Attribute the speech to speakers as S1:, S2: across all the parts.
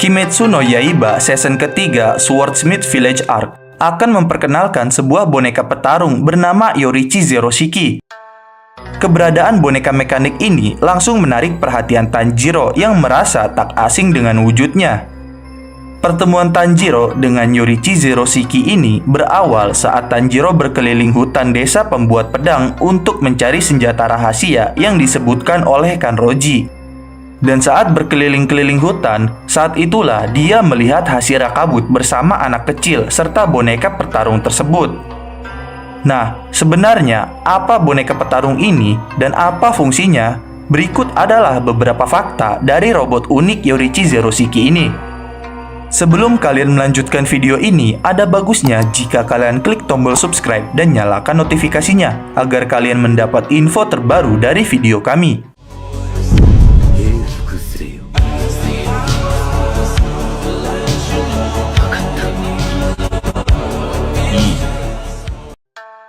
S1: Kimetsu no Yaiba season ketiga Swordsmith Village Arc akan memperkenalkan sebuah boneka petarung bernama Yoriichi Zero Shiki. Keberadaan boneka mekanik ini langsung menarik perhatian Tanjiro yang merasa tak asing dengan wujudnya. Pertemuan Tanjiro dengan Yoriichi Zero Shiki ini berawal saat Tanjiro berkeliling hutan desa pembuat pedang untuk mencari senjata rahasia yang disebutkan oleh Kanroji. Dan saat berkeliling-keliling hutan, saat itulah dia melihat Hashira kabut bersama anak kecil serta boneka petarung tersebut. Nah, sebenarnya apa boneka petarung ini dan apa fungsinya? Berikut adalah beberapa fakta dari robot unik Yoriichi Zero Shiki ini. Sebelum kalian melanjutkan video ini, ada bagusnya jika kalian klik tombol subscribe dan nyalakan notifikasinya agar kalian mendapat info terbaru dari video kami.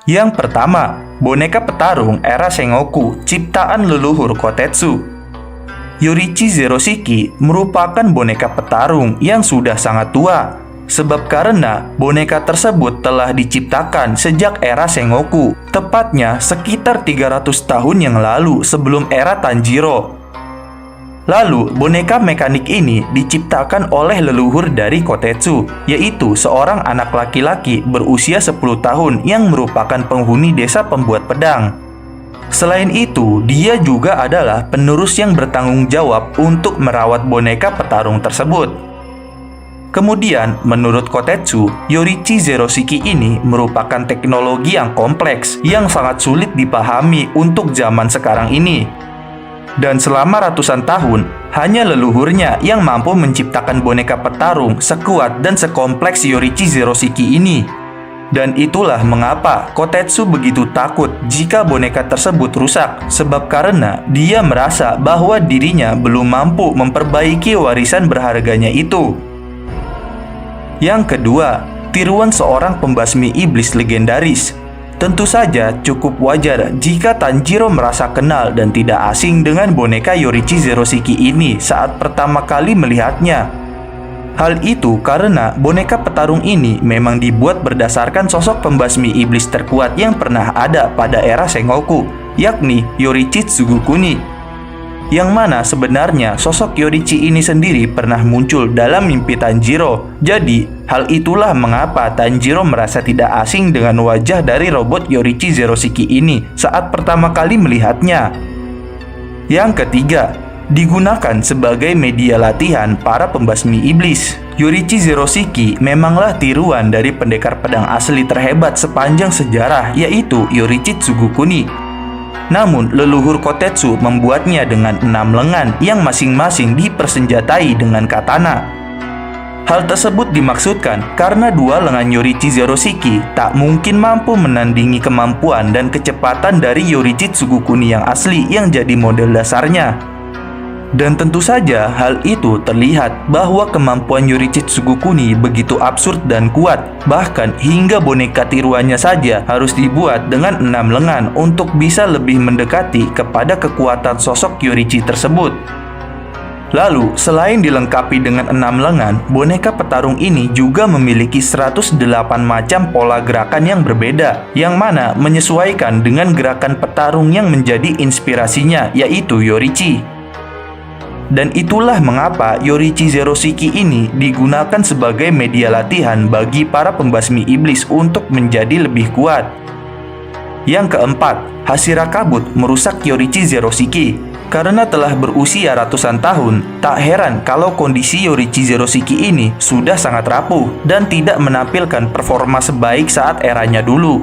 S1: Yang pertama, boneka petarung era Sengoku, ciptaan leluhur Kotetsu. Yoriichi Zero Shiki merupakan boneka petarung yang sudah sangat tua, sebab karena boneka tersebut telah diciptakan sejak era Sengoku, tepatnya sekitar 300 tahun yang lalu sebelum era Tanjiro. Lalu, boneka mekanik ini diciptakan oleh leluhur dari Kotetsu, yaitu seorang anak laki-laki berusia 10 tahun yang merupakan penghuni desa pembuat pedang. Selain itu, dia juga adalah penerus yang bertanggung jawab untuk merawat boneka petarung tersebut. Kemudian, menurut Kotetsu, Yoriichi Zero Shiki ini merupakan teknologi yang kompleks yang sangat sulit dipahami untuk zaman sekarang ini. Dan selama ratusan tahun, hanya leluhurnya yang mampu menciptakan boneka petarung sekuat dan sekompleks Yoriichi Zero Shiki ini. Dan itulah mengapa Kotetsu begitu takut jika boneka tersebut rusak, sebab karena dia merasa bahwa dirinya belum mampu memperbaiki warisan berharganya itu. Yang kedua, tiruan seorang pembasmi iblis legendaris. Tentu saja cukup wajar jika Tanjiro merasa kenal dan tidak asing dengan boneka Yoriichi Zero Shiki ini saat pertama kali melihatnya. Hal itu karena boneka petarung ini memang dibuat berdasarkan sosok pembasmi iblis terkuat yang pernah ada pada era Sengoku, yakni Yoriichi Tsugukuni. Yang mana sebenarnya sosok Yoriichi ini sendiri pernah muncul dalam mimpi Tanjiro. Jadi, hal itulah mengapa Tanjiro merasa tidak asing dengan wajah dari robot Yoriichi Zero Shiki ini saat pertama kali melihatnya. Yang ketiga, digunakan sebagai media latihan para pembasmi iblis. Yoriichi Zero Shiki memanglah tiruan dari pendekar pedang asli terhebat sepanjang sejarah, yaitu Yoriichi Tsugukuni. Namun, leluhur Kotetsu membuatnya dengan 6 lengan yang masing-masing dipersenjatai dengan katana. Hal tersebut dimaksudkan karena 2 lengan Yoriichi Zero Shiki tak mungkin mampu menandingi kemampuan dan kecepatan dari Yoriichi Tsugukuni yang asli yang jadi model dasarnya. Dan tentu saja hal itu terlihat bahwa kemampuan Yoriichi Tsugukuni begitu absurd dan kuat. Bahkan hingga boneka tiruannya saja harus dibuat dengan 6 lengan untuk bisa lebih mendekati kepada kekuatan sosok Yoriichi tersebut. Lalu, selain dilengkapi dengan 6 lengan, boneka petarung ini juga memiliki 108 macam pola gerakan yang berbeda, yang mana menyesuaikan dengan gerakan petarung yang menjadi inspirasinya, yaitu Yoriichi. Dan itulah mengapa Yoriichi Zero Shiki ini digunakan sebagai media latihan bagi para pembasmi iblis untuk menjadi lebih kuat. Yang keempat, Hashira kabut merusak Yoriichi Zero Shiki. Karena telah berusia ratusan tahun, tak heran kalau kondisi Yoriichi Zero Shiki ini sudah sangat rapuh dan tidak menampilkan performa sebaik saat eranya dulu.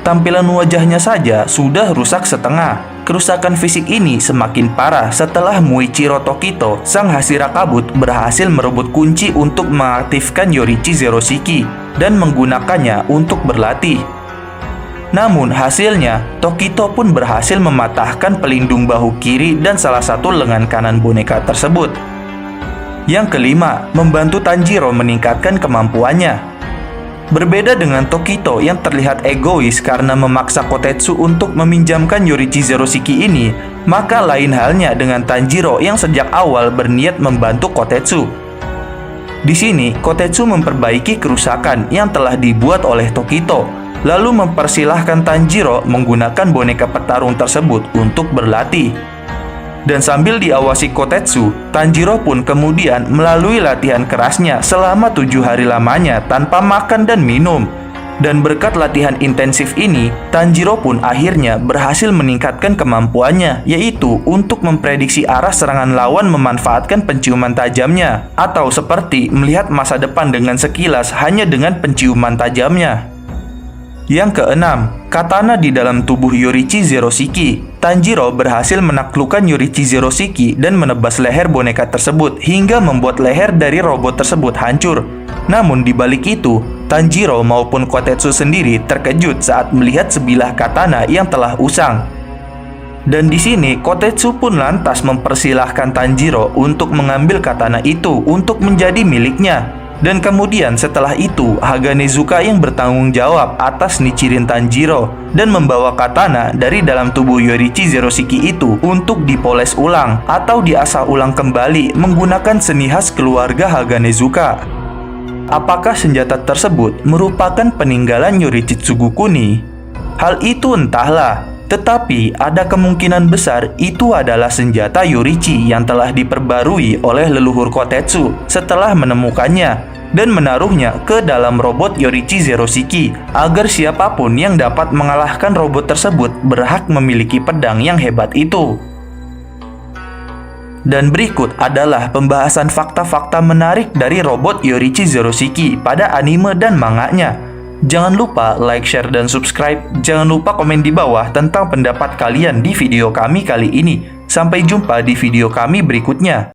S1: Tampilan wajahnya saja sudah rusak setengah. Kerusakan fisik ini semakin parah setelah Muichiro Tokito, sang Hashira kabut, berhasil merebut kunci untuk mengaktifkan Yoriichi Zero Shiki dan menggunakannya untuk berlatih. Namun hasilnya, Tokito pun berhasil mematahkan pelindung bahu kiri dan salah satu lengan kanan boneka tersebut. Yang kelima, membantu Tanjiro meningkatkan kemampuannya. Berbeda dengan Tokito yang terlihat egois karena memaksa Kotetsu untuk meminjamkan Yoriichi Zero Shiki ini, maka lain halnya dengan Tanjiro yang sejak awal berniat membantu Kotetsu. Di sini, Kotetsu memperbaiki kerusakan yang telah dibuat oleh Tokito, lalu mempersilahkan Tanjiro menggunakan boneka petarung tersebut untuk berlatih. Dan sambil diawasi Kotetsu, Tanjiro pun kemudian melalui latihan kerasnya selama 7 hari lamanya tanpa makan dan minum. Dan berkat latihan intensif ini, Tanjiro pun akhirnya berhasil meningkatkan kemampuannya, yaitu untuk memprediksi arah serangan lawan memanfaatkan penciuman tajamnya, atau seperti melihat masa depan dengan sekilas hanya dengan penciuman tajamnya. Yang keenam, katana di dalam tubuh Yoriichi Zeroshiki. Tanjiro berhasil menaklukkan Yoriichi Zeroshiki dan menebas leher boneka tersebut hingga membuat leher dari robot tersebut hancur. Namun di balik itu, Tanjiro maupun Kotetsu sendiri terkejut saat melihat sebilah katana yang telah usang. Dan di sini Kotetsu pun lantas mempersilahkan Tanjiro untuk mengambil katana itu untuk menjadi miliknya. Dan kemudian setelah itu, Haganezuka yang bertanggung jawab atas nicirin Tanjiro dan membawa katana dari dalam tubuh Yoriichi Zeroshiki itu untuk dipoles ulang atau diasah ulang kembali menggunakan seni khas keluarga Haganezuka. Apakah senjata tersebut merupakan peninggalan Yoriichi Tsugukuni? Hal itu entahlah, tetapi ada kemungkinan besar itu adalah senjata Yoriichi yang telah diperbarui oleh leluhur Kotetsu setelah menemukannya dan menaruhnya ke dalam robot Yoriichi Zeroshiki agar siapapun yang dapat mengalahkan robot tersebut berhak memiliki pedang yang hebat itu. Dan berikut adalah pembahasan fakta-fakta menarik dari robot Yoriichi Zeroshiki pada anime dan manganya. Jangan lupa like, share, dan subscribe. Jangan lupa komen di bawah tentang pendapat kalian di video kami kali ini. Sampai jumpa di video kami berikutnya.